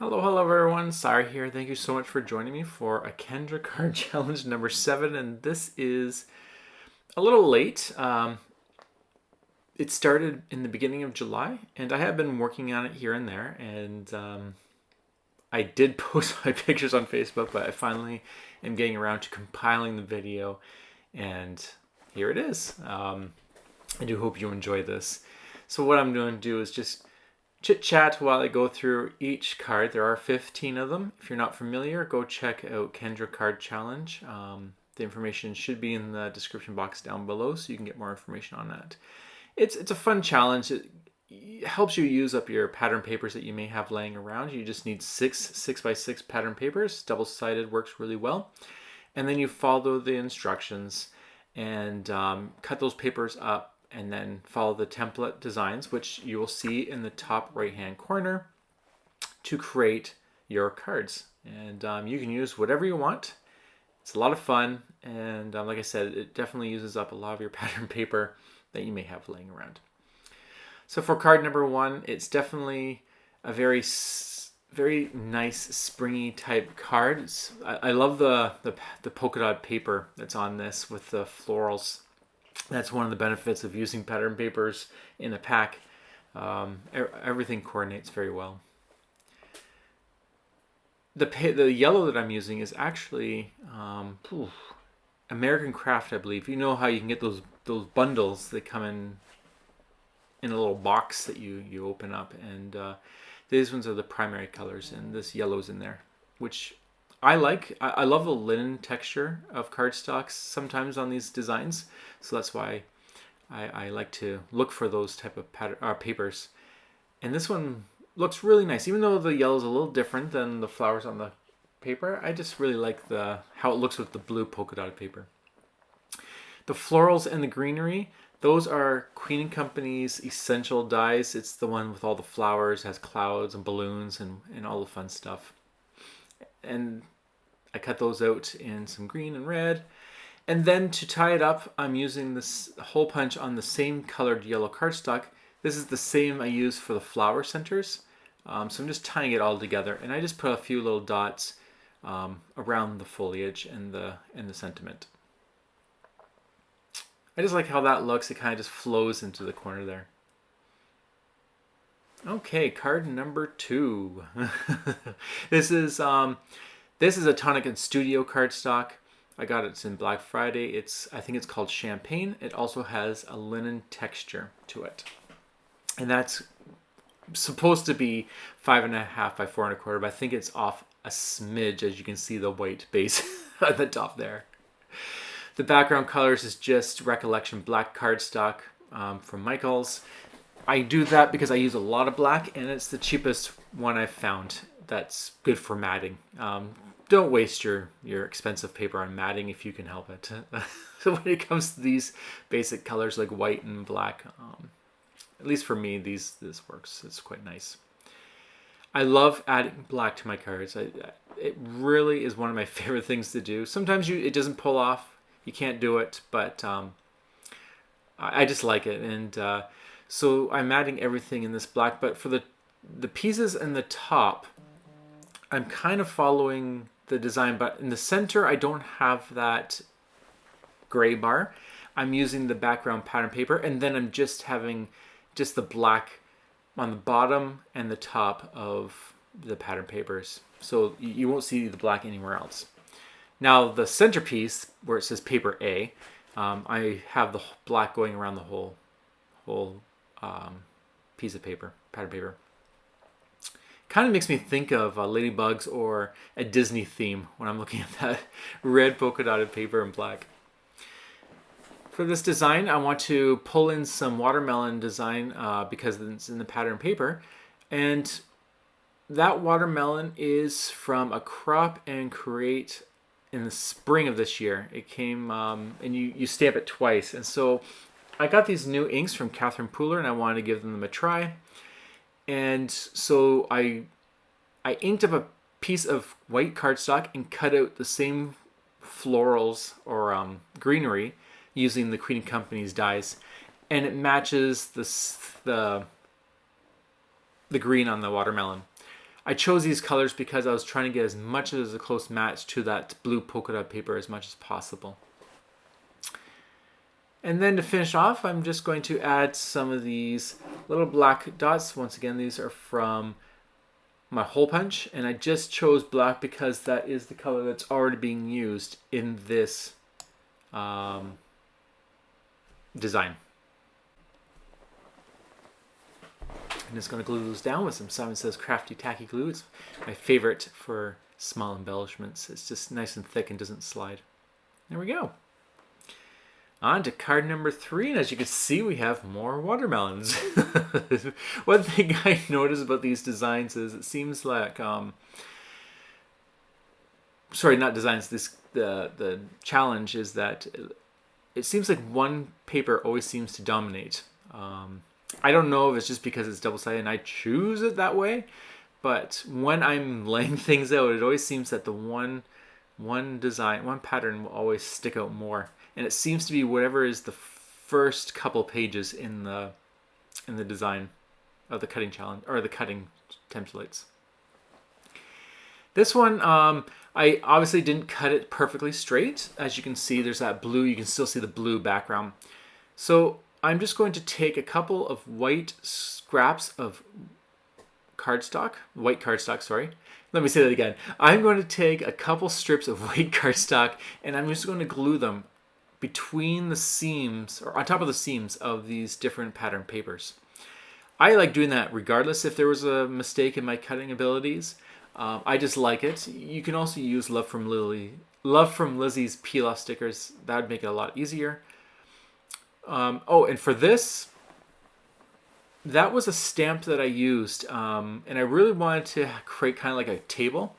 Hello everyone. Sorry here. Thank you so much for joining me for a Kendra Card Challenge number 7, and this is a little late. It started in the beginning of July, and I have been working on it here and there, and I did post my pictures on Facebook, but I finally am getting around to compiling the video, and here it is. I do hope you enjoy this. So what I'm going to do is just chit chat while I go through each card. There are 15 of them. If you're not familiar, go check out Kendra Card Challenge. The information should be in the description box down below, so you can get more information on that. It's a fun challenge. It helps you use up your pattern papers that you may have laying around. You just need six 6x6 pattern papers. Double-sided works really well. And then you follow the instructions and cut those papers up, and then follow the template designs, which you will see in the top right hand corner, to create your cards. And you can use whatever you want. It's a lot of fun, and like I said, it definitely uses up a lot of your pattern paper that you may have laying around. So for card number 1, it's definitely a very nice springy type card. I love the polka dot paper that's on this with the florals. That's one of the benefits of using pattern papers in a pack. Everything coordinates very well. The yellow that I'm using is actually American Craft, I believe. You know how you can get those bundles that come in a little box that you open up, and these ones are the primary colors, and this yellow's in there, which I like. I love the linen texture of cardstocks sometimes on these designs, so that's why I like to look for those type of papers. And this one looks really nice, even though the yellow is a little different than the flowers on the paper. I just really like how it looks with the blue polka dotted paper. The florals and the greenery, those are Queen & Company's essential dies. It's the one with all the flowers, has clouds and balloons and all the fun stuff. And I cut those out in some green and red. And then to tie it up, I'm using this hole punch on the same colored yellow cardstock. This is the same I use for the flower centers. So I'm just tying it all together, and I just put a few little dots around the foliage and the sentiment. I just like how that looks. It kind of just flows into the corner there. Okay, card number 2. This is a Tonic and Studio cardstock. I got it in Black Friday. I think it's called Champagne. It also has a linen texture to it, and that's supposed to be 5.5 by 4.25, but I think it's off a smidge, as you can see the white base at the top there. The background colors is just Recollection black cardstock from Michaels. I do that because I use a lot of black, and it's the cheapest one I've found that's good for matting. Don't waste your expensive paper on matting if you can help it. So when it comes to these basic colors like white and black, at least for me, this works. It's quite nice. I love adding black to my cards. It really is one of my favorite things to do. Sometimes it doesn't pull off. You can't do it, but I just like it. And so I'm adding everything in this black, but for the pieces in the top, I'm kind of following the design, but in the center, I don't have that gray bar. I'm using the background pattern paper, and then I'm just having just the black on the bottom and the top of the pattern papers. So you won't see the black anywhere else. Now the centerpiece, where it says paper A, I have the black going around the whole piece of paper, pattern paper. Kind of makes me think of ladybugs or a Disney theme when I'm looking at that red polka dotted paper and black. For this design, I want to pull in some watermelon design because it's in the pattern paper. And that watermelon is from a crop and create in the spring of this year. It came, and you stamp it twice. And so I got these new inks from Catherine Pooler, and I wanted to give them a try. And so I inked up a piece of white cardstock and cut out the same florals or greenery using the Queen & Company's dies, and it matches the green on the watermelon. I chose these colors because I was trying to get as much as a close match to that blue polka dot paper as much as possible. And then to finish off, I'm just going to add some of these little black dots. Once again, these are from my hole punch, and I just chose black because that is the color that's already being used in this design. I'm just going to glue those down with some Simon Says Crafty Tacky Glue. It's my favorite for small embellishments. It's just nice and thick and doesn't slide. There we go. On to card number 3, and as you can see, we have more watermelons. One thing I noticed about these designs is it seems like, sorry, not designs, the challenge is that it seems like one paper always seems to dominate. I don't know if it's just because it's double-sided and I choose it that way, but when I'm laying things out, it always seems that the one pattern will always stick out more. And it seems to be whatever is the first couple pages in the design of the cutting challenge, or the cutting templates. This one, I obviously didn't cut it perfectly straight. As you can see, there's that blue. You can still see the blue background. So I'm just going to take a couple of white scraps of white cardstock, sorry. Let me say that again. I'm going to take a couple strips of white cardstock and I'm just going to glue them between the seams, or on top of the seams of these different pattern papers. I like doing that regardless if there was a mistake in my cutting abilities. I just like it. You can also use Love from Lizzie's peel-off stickers. That would make it a lot easier. Oh, and for this, that was a stamp that I used, and I really wanted to create kind of like a table,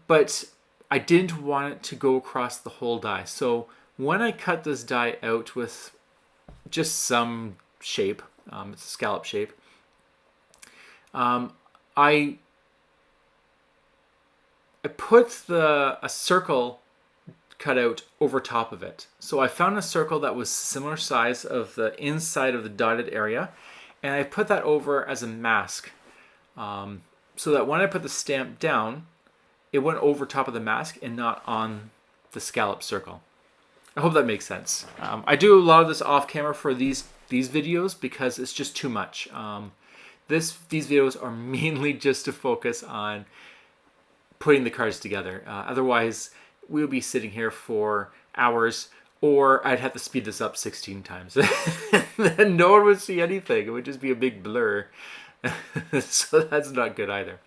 but I didn't want it to go across the whole die. So when I cut this die out with just some shape, it's a scallop shape, I put a circle cut out over top of it. So I found a circle that was similar size of the inside of the dotted area, and I put that over as a mask, so that when I put the stamp down, it went over top of the mask and not on the scallop circle. I hope that makes sense. I do a lot of this off camera for these videos because it's just too much. These videos are mainly just to focus on putting the cards together. Otherwise, we'll be sitting here for hours, or I'd have to speed this up 16 times. Then no one would see anything. It would just be a big blur. So that's not good either.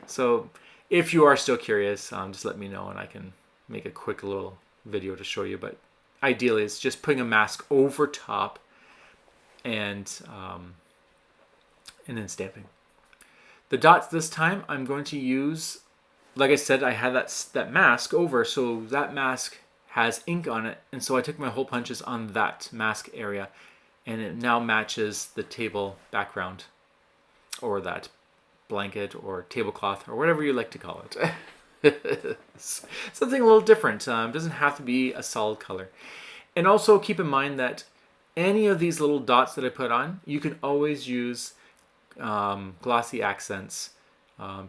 So if you are still curious, just let me know and I can make a quick little video to show you. But ideally, it's just putting a mask over top and then stamping. The dots this time, I'm going to use, like I said, I had that mask over, so that mask has ink on it, and so I took my hole punches on that mask area, and it now matches the table background, or that blanket, or tablecloth, or whatever you like to call it. Something a little different. It doesn't have to be a solid color. And also keep in mind that any of these little dots that I put on, you can always use glossy accents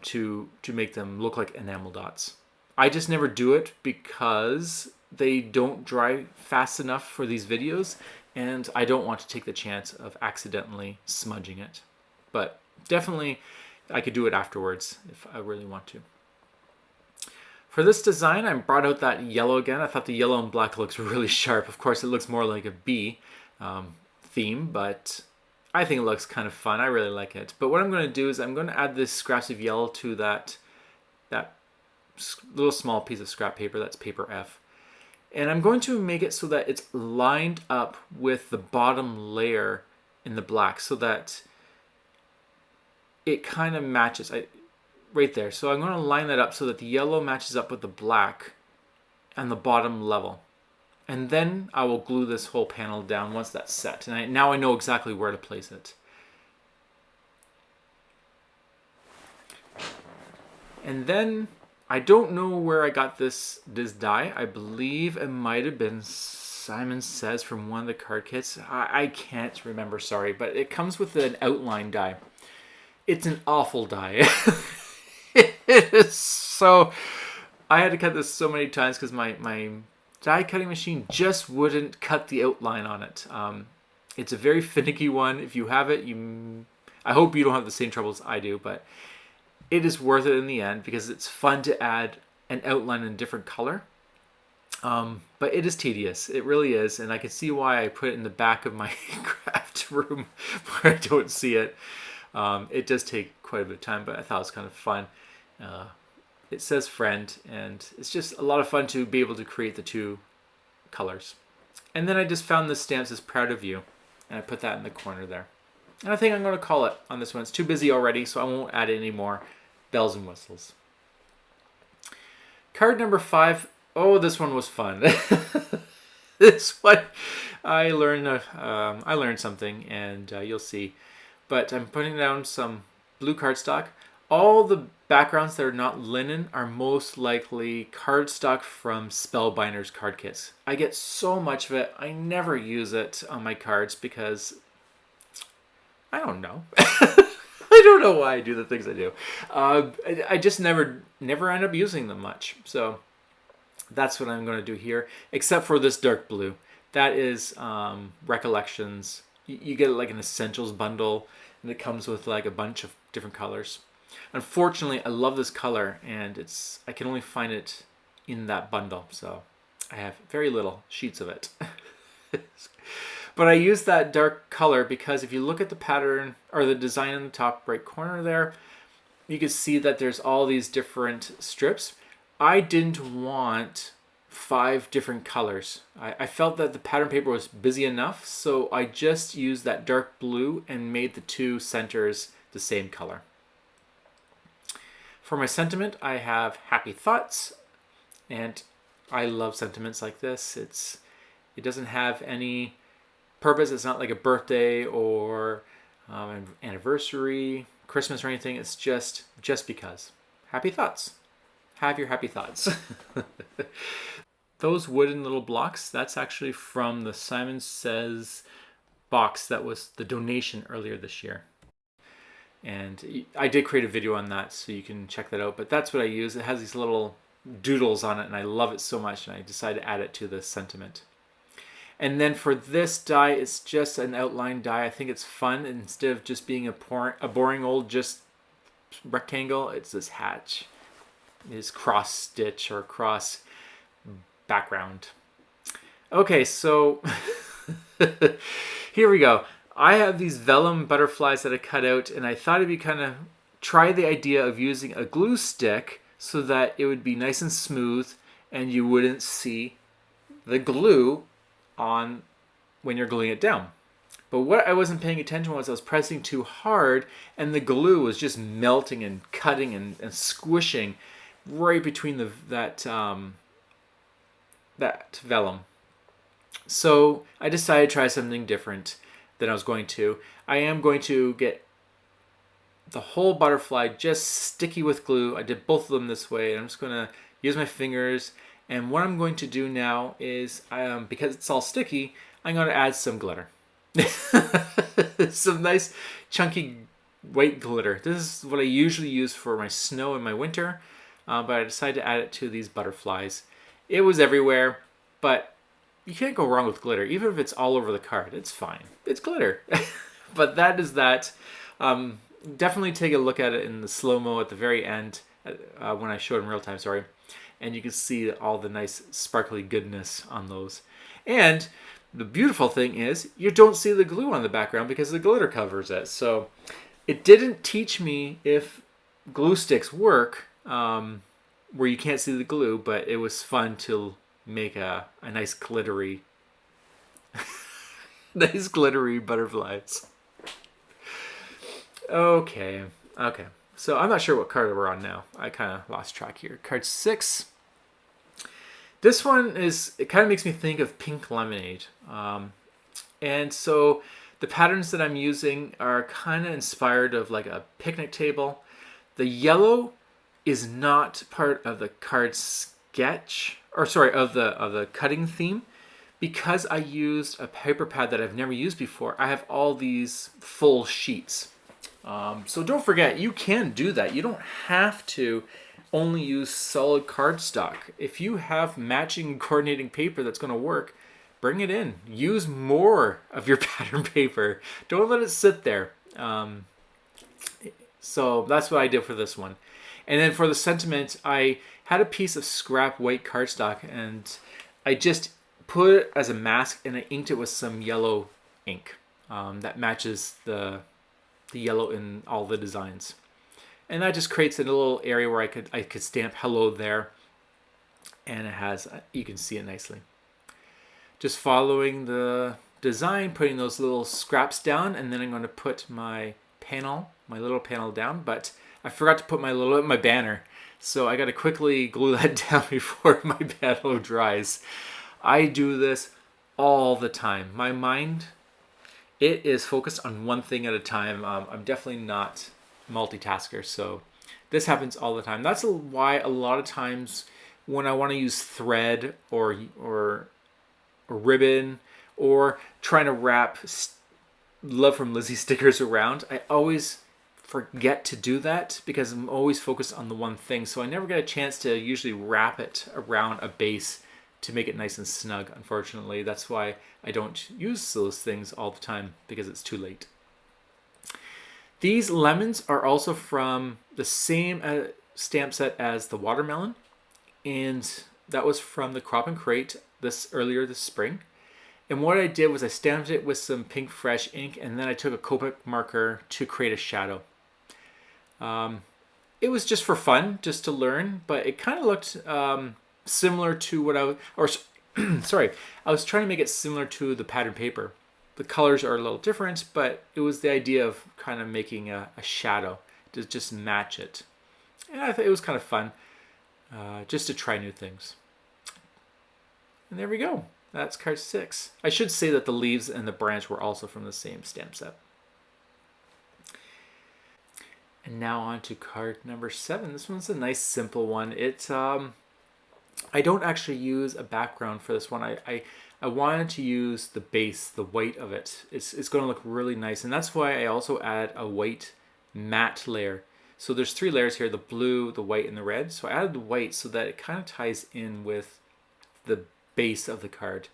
to make them look like enamel dots. I just never do it because they don't dry fast enough for these videos, and I don't want to take the chance of accidentally smudging it. But definitely I could do it afterwards if I really want to. For this design, I brought out that yellow again. I thought the yellow and black looks really sharp. Of course, it looks more like a bee theme, but I think it looks kind of fun. I really like it. But what I'm going to do is I'm going to add this scraps of yellow to that little small piece of scrap paper. That's paper F. And I'm going to make it so that it's lined up with the bottom layer in the black so that it kind of matches right there. So I'm going to line that up so that the yellow matches up with the black on the bottom level. And then I will glue this whole panel down once that's set. And now I know exactly where to place it. And then I don't know where I got this die. I believe it might have been Simon Says from one of the card kits. I can't remember, sorry. But it comes with an outline die. It's an awful die. It is so... I had to cut this so many times because my die cutting machine just wouldn't cut the outline on it. It's a very finicky one. If you have it, I hope you don't have the same troubles I do, but it is worth it in the end because it's fun to add an outline in a different color. But it is tedious. It really is. And I can see why I put it in the back of my craft room where I don't see it. It does take quite a bit of time, but I thought it was kind of fun. It says friend, and it's just a lot of fun to be able to create the two colors. And then I just found this stamp says proud of you, and I put that in the corner there. And I think I'm going to call it on this one. It's too busy already, so I won't add any more bells and whistles. Card number 5. Oh, this one was fun. This one, I learned something, and you'll see. But I'm putting down some blue cardstock. All the backgrounds that are not linen are most likely cardstock from Spellbinders card kits. I get so much of it. I never use it on my cards because I don't know. I don't know why I do the things I do. I just never end up using them much. So that's what I'm going to do here, except for this dark blue. That is Recollections. You get like an essentials bundle, and it comes with like a bunch of different colors. Unfortunately, I love this color, and I can only find it in that bundle, so I have very little sheets of it. But I use that dark color because if you look at the pattern or the design in the top right corner there, you can see that there's all these different strips. I didn't want 5 different colors. I felt that the pattern paper was busy enough, so I just used that dark blue and made the 2 centers the same color. For my sentiment, I have happy thoughts, and I love sentiments like this. It doesn't have any purpose. It's not like a birthday or an anniversary, Christmas or anything. It's just because. Happy thoughts. Have your happy thoughts. Those wooden little blocks, that's actually from the Simon Says box that was the donation earlier this year. And I did create a video on that, so you can check that out. But that's what I use. It has these little doodles on it, and I love it so much, and I decided to add it to the sentiment. And then for this die, it's just an outline die. I think it's fun. Instead of just being a boring old just rectangle, it's this hatch. It's cross stitch or cross background. Okay, so here we go. I have these vellum butterflies that I cut out, and I thought it'd be kind of try the idea of using a glue stick so that it would be nice and smooth and you wouldn't see the glue on when you're gluing it down. But what I wasn't paying attention was I was pressing too hard, and the glue was just melting and cutting and squishing right between that vellum. So I decided to try something different than I was going to. I am going to get the whole butterfly just sticky with glue. I did both of them this way, and I'm just going to use my fingers. And what I'm going to do now is, because it's all sticky, I'm going to add some glitter. Some nice chunky white glitter. This is what I usually use for my snow in my winter, but I decided to add it to these butterflies. It was everywhere, but you can't go wrong with glitter. Even if it's all over the card, it's fine. It's glitter. But that is that. Definitely take a look at it in the slow-mo at the very end, when I show it in real time, sorry. And you can see all the nice sparkly goodness on those. And the beautiful thing is you don't see the glue on the background because the glitter covers it. So it didn't teach me if glue sticks work where you can't see the glue, but it was fun to make a nice glittery nice glittery butterflies. Okay. So I'm not sure what card we're on now. I kind of lost track here. Card 6. This one it kind of makes me think of Pink Lemonade. And so the patterns that I'm using are kind of inspired of like a picnic table. The yellow is not part of the card sketch, or sorry, of the cutting theme. Because I used a paper pad that I've never used before, I have all these full sheets. So don't forget, you can do that. You don't have to only use solid cardstock. If you have matching coordinating paper that's going to work, bring it in. Use more of your pattern paper. Don't let it sit there. So that's what I did for this one. And then for the sentiment, I had a piece of scrap white cardstock and I just put it as a mask and I inked it with some yellow ink that matches the yellow in all the designs. And that just creates a little area where I could stamp hello there. And it has, you can see it nicely. Just following the design, putting those little scraps down, and then I'm going to put my little panel down, but I forgot to put my banner. So I got to quickly glue that down before my panel dries. I do this all the time. My mind, it is focused on one thing at a time. I'm definitely not multitasker, so this happens all the time. That's why a lot of times when I want to use thread or ribbon or trying to wrap Love from Lizzie stickers around, I always forget to do that because I'm always focused on the one thing. So I never get a chance to usually wrap it around a base to make it nice and snug. Unfortunately, that's why I don't use those things all the time, because it's too late. These lemons are also from the same stamp set as the watermelon, and that was from the Crop and Crate earlier this spring. And what I did was I stamped it with some pink fresh ink, and then I took a Copic marker to create a shadow. It was just for fun, just to learn, but it kind of looked similar to what I was trying to make it similar to the pattern paper. The colors are a little different, but it was the idea of kind of making a shadow to just match it. And I thought it was kind of fun, just to try new things. And there we go. That's card 6. I should say that the leaves and the branch were also from the same stamp set. And now on to card number 7. This one's a nice simple one. It's I don't actually use a background for this one. I wanted to use the base, the white of it. It's going to look really nice, and that's why I also add a white matte layer. So there's 3 layers here: the blue, the white, and the red. So I added the white so that it kind of ties in with the base of the card.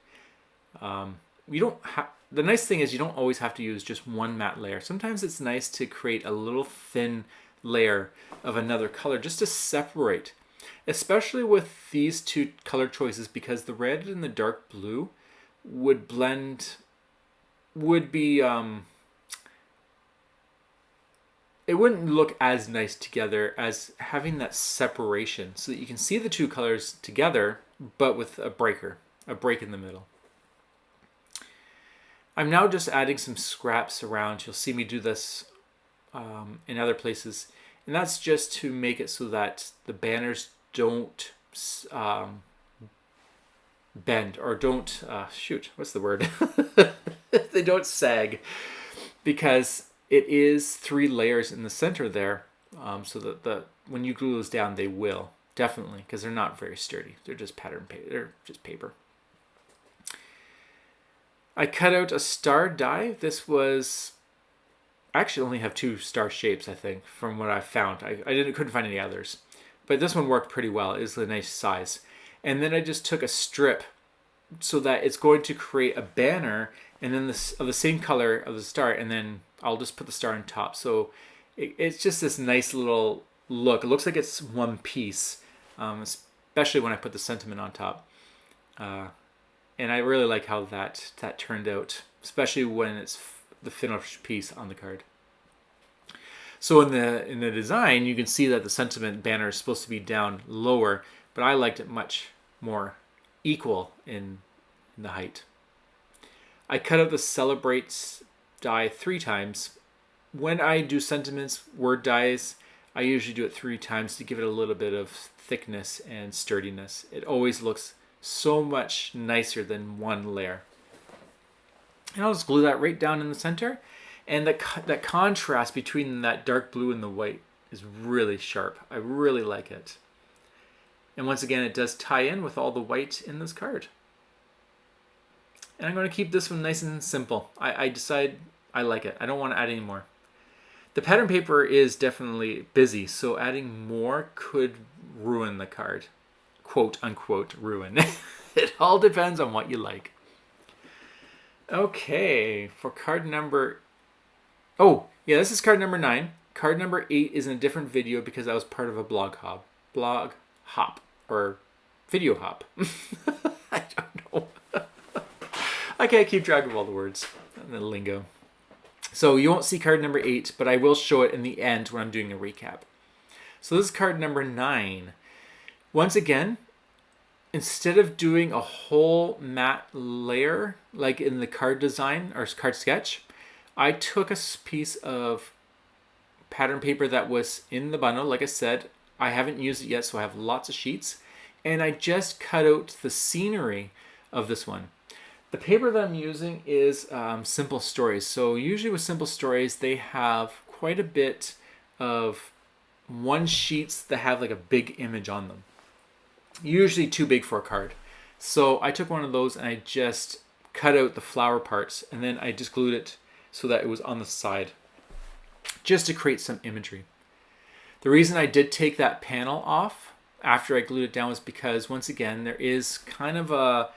You don't have. The nice thing is you don't always have to use just one matte layer. Sometimes it's nice to create a little thin layer of another color just to separate, especially with these 2 color choices, because the red and the dark blue would be it wouldn't look as nice together as having that separation, so that you can see the 2 colors together but with a break in the middle. I'm now just adding some scraps around. You'll see me do this in other places, and that's just to make it so that the banners don't bend, or don't what's the word? They don't sag, because it is 3 layers in the center there, so that when you glue those down, they will definitely, because they're not very sturdy. They're just pattern paper. They're just paper. I cut out a star die. This was, I actually only have 2 star shapes, I think, from what I found. I couldn't find any others, but this one worked pretty well. It was a nice size. And then I just took a strip so that it's going to create a banner, and then of the same color of the star, and then I'll just put the star on top. So it's just this nice little look. It looks like it's one piece, especially when I put the sentiment on top. And I really like how that turned out, especially when it's the finished piece on the card. So in the design, you can see that the sentiment banner is supposed to be down lower, but I liked it much more equal in the height. I cut out the Celebrates die 3 times. When I do sentiments, word dies, I usually do it 3 times to give it a little bit of thickness and sturdiness. It always looks so much nicer than 1 layer. And I'll just glue that right down in the center. And that contrast between that dark blue and the white is really sharp. I really like it. And once again, it does tie in with all the white in this card. And I'm going to keep this one nice and simple. I decide I like it. I don't want to add any more. The pattern paper is definitely busy, so adding more could ruin the card. Quote unquote ruin. It all depends on what you like. Okay, for card number... Oh, yeah, this is card number 9. Card number 8 is in a different video because I was part of a blog hop, or video hop. I don't know. I can't keep track of all the words and the lingo. So you won't see card number 8, but I will show it in the end when I'm doing a recap. So this is card number 9. Once again, instead of doing a whole matte layer like in the card design or card sketch, I took a piece of pattern paper that was in the bundle. Like I said, I haven't used it yet, so I have lots of sheets. And I just cut out the scenery of this one. The paper that I'm using is Simple Stories. So usually with Simple Stories, they have quite a bit of one sheets that have like a big image on them. Usually too big for a card. So I took one of those and I just cut out the flower parts, and then I just glued it so that it was on the side, just to create some imagery. The reason I did take that panel off after I glued it down was because, once again, there is kind of a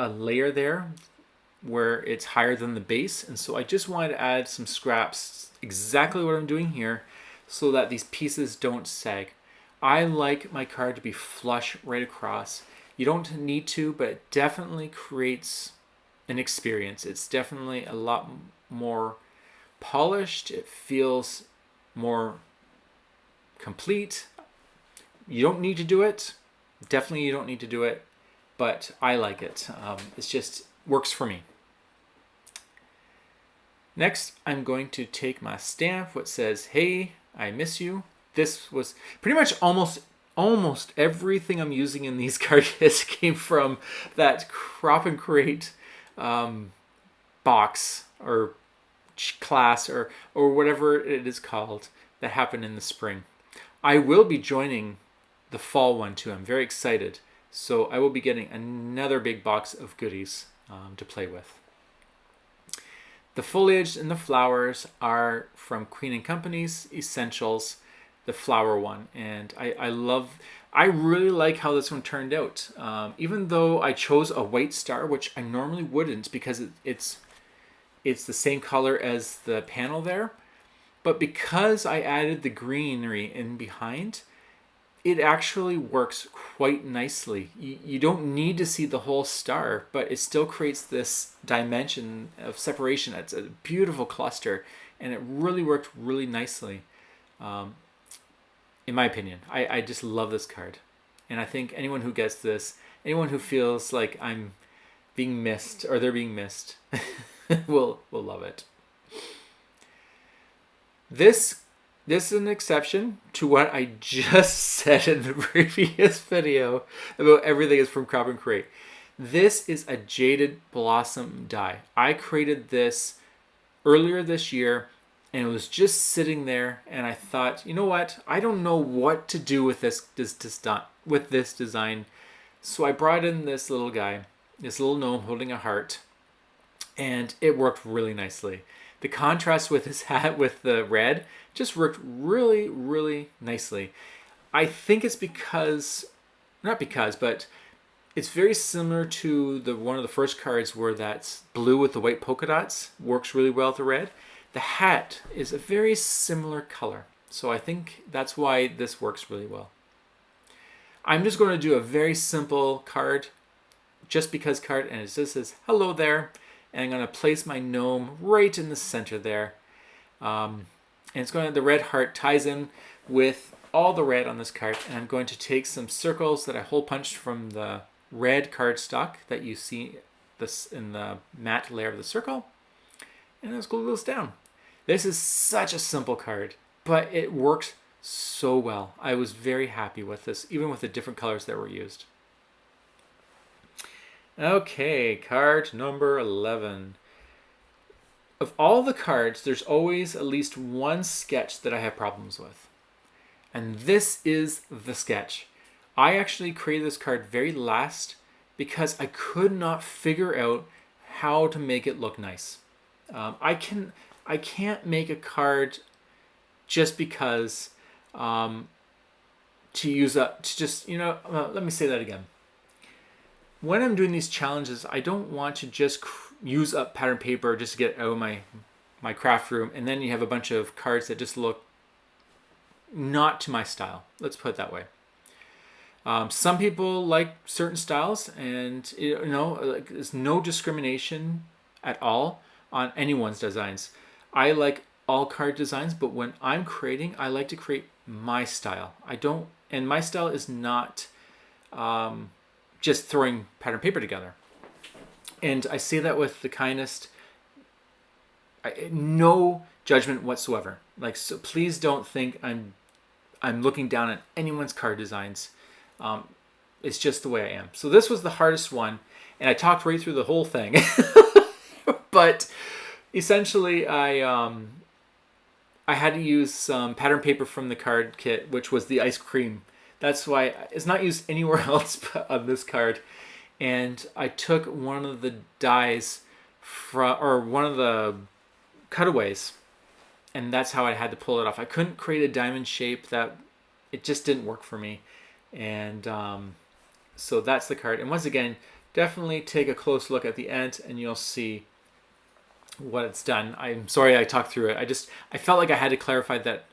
layer there where it's higher than the base, and so I just wanted to add some scraps, exactly what I'm doing here, so that these pieces don't sag. I like my card to be flush right across. You don't need to, but it definitely creates an experience. It's definitely a lot more polished. It feels more complete. You don't need to do it. Definitely you don't need to do it, but I like it. It's just works for me. Next, I'm going to take my stamp which says, "Hey, I miss you." This was pretty much almost everything I'm using in these card kits came from that Crop and Create box or class or whatever it is called that happened in the spring. I will be joining the fall one too. I'm very excited. So I will be getting another big box of goodies to play with. The foliage and the flowers are from Queen & Company's Essentials, the flower one. And I really like how this one turned out. Even though I chose a white star, which I normally wouldn't because it's the same color as the panel there. But because I added the greenery in behind, it actually works quite nicely. You don't need to see the whole star, but it still creates this dimension of separation. It's a beautiful cluster, and it really worked really nicely, in my opinion. I just love this card. And I think anyone who gets this, anyone who feels like I'm being missed, or they're being missed, will love it. This is an exception to what I just said in the previous video about everything is from Crop and Create. This is a Jaded Blossom die. I created this earlier this year, and it was just sitting there, and I thought, you know what? I don't know what to do with this design. So I brought in this little guy, this little gnome holding a heart, and it worked really nicely. The contrast with his hat with the red just worked really, really nicely. I think it's but it's very similar to one of the first cards where that's blue with the white polka dots works really well with the red. The hat is a very similar color, so I think that's why this works really well. I'm just going to do a very simple card, just because card, and it just says hello there. And I'm going to place my gnome right in the center there. And the red heart ties in with all the red on this card. And I'm going to take some circles that I hole punched from the red cardstock that you see this in the matte layer of the circle. And let's glue this down. This is such a simple card, but it works so well. I was very happy with this, even with the different colors that were used. Okay, card number 11. Of all the cards, there's always at least one sketch that I have problems with. And this is the sketch. I actually created this card very last because I could not figure out how to make it look nice. I can't make a card just because to use up, to just, let me say that again. When I'm doing these challenges, I don't want to just use up pattern paper just to get it out of my craft room, and then you have a bunch of cards that just look not to my style. Let's put it that way. Some people like certain styles, and there's no discrimination at all on anyone's designs. I like all card designs, but when I'm creating, I like to create my style. And my style is not just throwing pattern paper together. And I say that with the kindest, no judgment whatsoever. So please don't think I'm looking down at anyone's card designs. It's just the way I am. So this was the hardest one, and I talked right through the whole thing. But essentially, I had to use some pattern paper from the card kit, which was the ice cream. That's why it's not used anywhere else but on this card. And I took one of the dies one of the cutaways, and that's how I had to pull it off. I couldn't create a diamond shape. It just didn't work for me. And so that's the card. And once again, definitely take a close look at the end and you'll see what it's done. I'm sorry I talked through it. I felt like I had to clarify that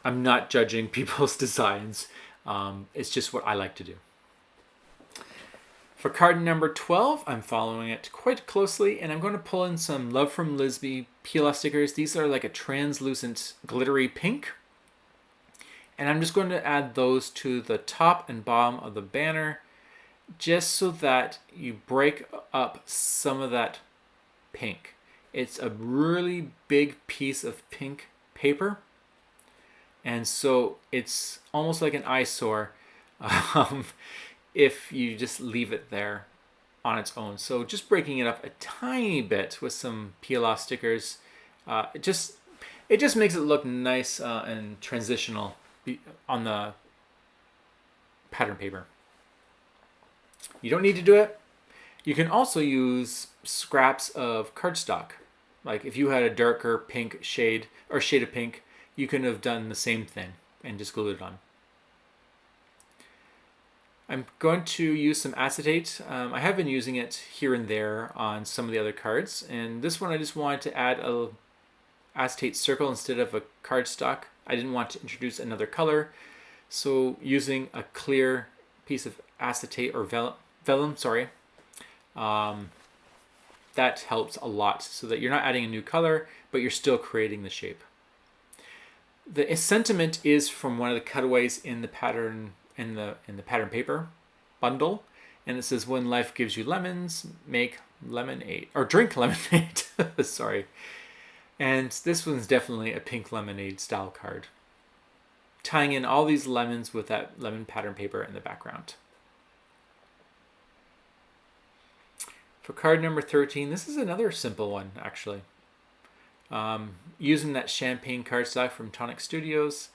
I'm not judging people's designs. It's just what I like to do. For card number 12, I'm following it quite closely, and I'm going to pull in some Love from Lisby peel-off stickers. These are like a translucent glittery pink. And I'm just going to add those to the top and bottom of the banner just so that you break up some of that pink. It's a really big piece of pink paper, and so it's almost like an eyesore if you just leave it there on its own. So just breaking it up a tiny bit with some peel-off stickers, it just makes it look nice and transitional on the pattern paper. You don't need to do it. You can also use scraps of cardstock. Like if you had a darker pink shade or shade of pink, you can have done the same thing and just glued it on. I'm going to use some acetate. I have been using it here and there on some of the other cards, and this one I just wanted to add a acetate circle instead of a cardstock. I didn't want to introduce another color, so using a clear piece of acetate or vellum, that helps a lot so that you're not adding a new color, but you're still creating the shape. The sentiment is from one of the cutaways in the pattern in the pattern paper bundle, and it says, "When life gives you lemons, make lemonade or drink lemonade." Sorry. And this one's definitely a pink lemonade style card, tying in all these lemons with that lemon pattern paper in the background. For card number 13, this is another simple one, actually. Using that champagne cardstock from Tonic Studios,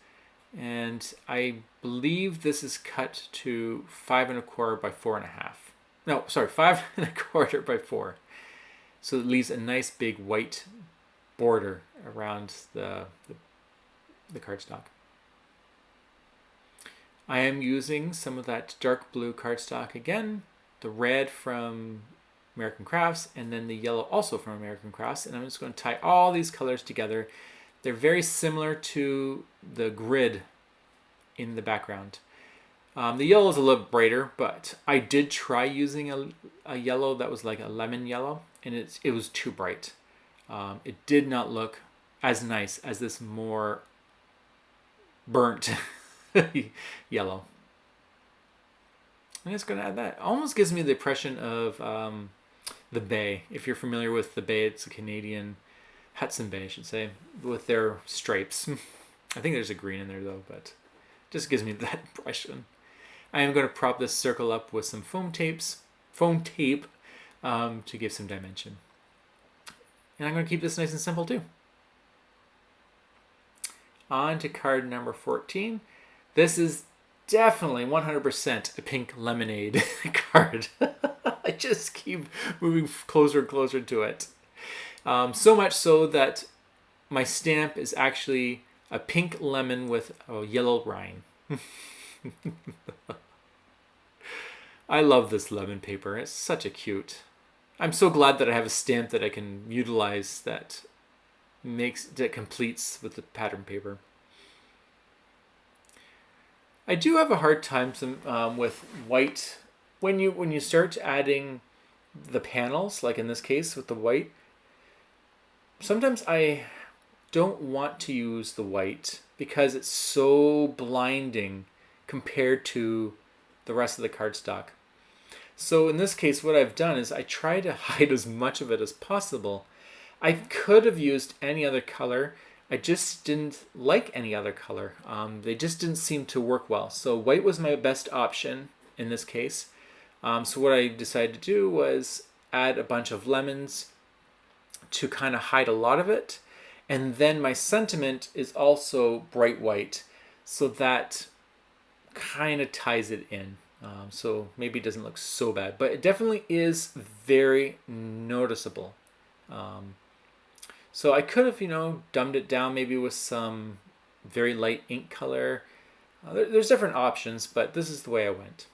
and I believe this is cut to 5 1/4 by 4.5. No, sorry, 5 1/4 by 4. So it leaves a nice big white border around the cardstock. I am using some of that dark blue cardstock again, the red from American Crafts, and then the yellow also from American Crafts, and I'm just going to tie all these colors together. They're very similar to the grid in the background. The yellow is a little brighter, but I did try using a yellow that was like a lemon yellow, and it was too bright. It did not look as nice as this more burnt yellow. I'm just going to add that. It almost gives me the impression of the Bay. If you're familiar with the Bay, it's a Canadian Hudson Bay, I should say, with their stripes. I think there's a green in there though, but it just gives me that impression. I am going to prop this circle up with some foam tape to give some dimension. And I'm going to keep this nice and simple too. On to card number 14. This is definitely 100% a pink lemonade card. I just keep moving closer and closer to it. So much so that my stamp is actually a pink lemon with a yellow rind. I love this lemon paper. It's such a cute. I'm so glad that I have a stamp that I can utilize that completes with the pattern paper. I do have a hard time with white when you start adding the panels, like in this case with the white. Sometimes I don't want to use the white because it's so blinding compared to the rest of the cardstock. So in this case, what I've done is I try to hide as much of it as possible. I could have used any other color. I just didn't like any other color. They just didn't seem to work well. So white was my best option in this case. So what I decided to do was add a bunch of lemons to kind of hide a lot of it. And then my sentiment is also bright white. So that kind of ties it in. So maybe it doesn't look so bad, but it definitely is very noticeable. So I could have, dumbed it down maybe with some very light ink color. There's different options, but this is the way I went.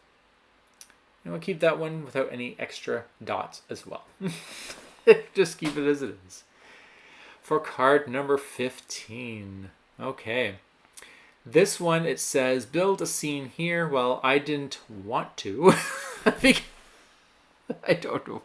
And we'll keep that one without any extra dots as well. Just keep it as it is. For card number 15. Okay. This one, it says, build a scene here. Well, I didn't want to. I don't know.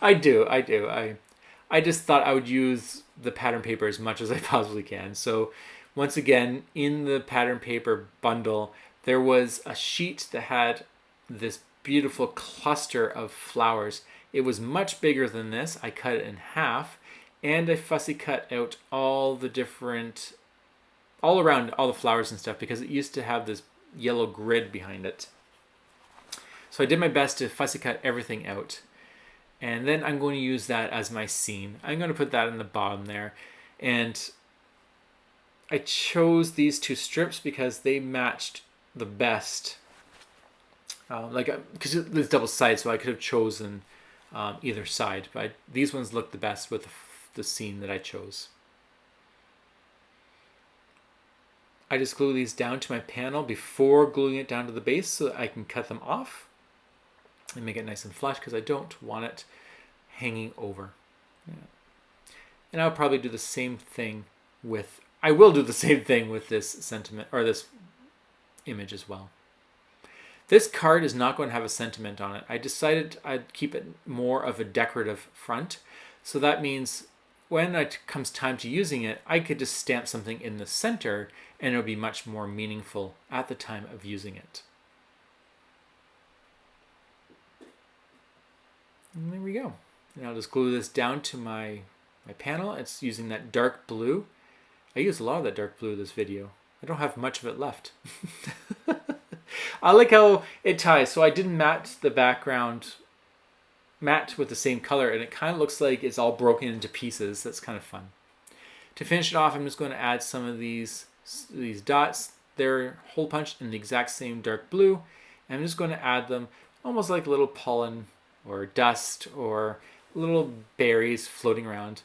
I do. I just thought I would use the pattern paper as much as I possibly can. So once again, in the pattern paper bundle, there was a sheet that had this beautiful cluster of flowers. It was much bigger than this. I cut it in half, and I fussy cut out all around all the flowers and stuff because it used to have this yellow grid behind it. So I did my best to fussy cut everything out. And then I'm going to use that as my scene. I'm going to put that in the bottom there. And I chose these two strips because they matched the best. Because it's double sided, so I could have chosen either side. But these ones look the best with the scene that I chose. I just glue these down to my panel before gluing it down to the base so that I can cut them off and make it nice and flush because I don't want it hanging over. Yeah. And I'll probably do the same thing with this sentiment or this image as well. This card is not going to have a sentiment on it. I decided I'd keep it more of a decorative front. So that means when it comes time to using it, I could just stamp something in the center and it'll be much more meaningful at the time of using it. And there we go. And I'll just glue this down to my panel. It's using that dark blue. I used a lot of that dark blue in this video. I don't have much of it left. I like how it ties. So I didn't match the background with the same color, and it kind of looks like it's all broken into pieces. That's kind of fun. To finish it off, I'm just going to add some of these dots. They're hole punched in the exact same dark blue. And I'm just going to add them almost like little pollen or dust or little berries floating around.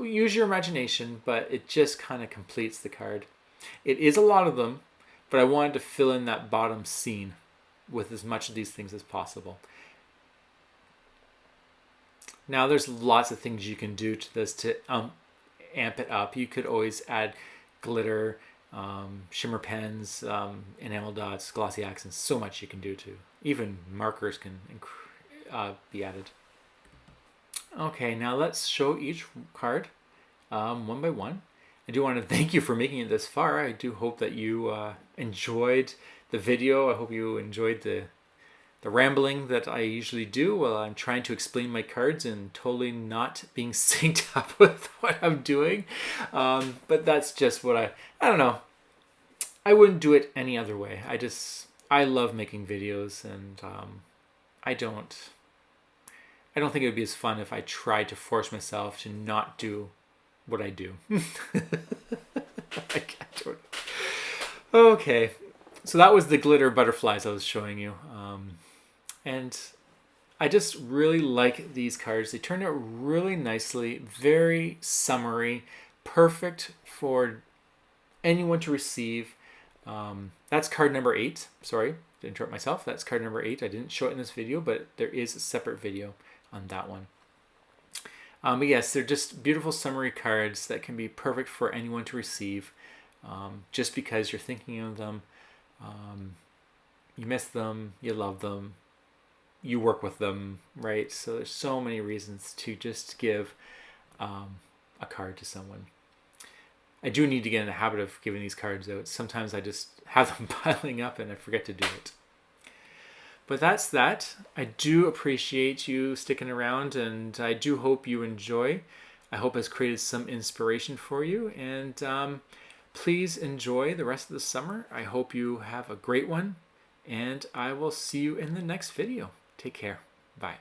Use your imagination, but it just kind of completes the card. It is a lot of them, but I wanted to fill in that bottom scene with as much of these things as possible. Now there's lots of things you can do to this to amp it up. You could always add glitter, shimmer pens, enamel dots, glossy accents. So much you can do too. Even markers can be added. Okay, now let's show each card one by one. I do want to thank you for making it this far. I do hope that you enjoyed the video. I hope you enjoyed the rambling that I usually do while I'm trying to explain my cards and totally not being synced up with what I'm doing. But that's just what I don't know. I wouldn't do it any other way. I love making videos, and I don't think it would be as fun if I tried to force myself to not do what I do. I don't. Okay, so that was the glitter butterflies I was showing you. And I just really like these cards. They turned out really nicely, very summery, perfect for anyone to receive. That's card number 8. Sorry to interrupt myself. That's card number 8. I didn't show it in this video, but there is a separate video on that one. But yes, they're just beautiful summary cards that can be perfect for anyone to receive, just because you're thinking of them, you miss them, you love them, you work with them, right? So there's so many reasons to just give a card to someone. I do need to get in the habit of giving these cards out. Sometimes I just have them piling up and I forget to do it. But that's that. I do appreciate you sticking around, and I do hope you enjoy. I hope it's created some inspiration for you, and please enjoy the rest of the summer. I hope you have a great one, and I will see you in the next video. Take care. Bye.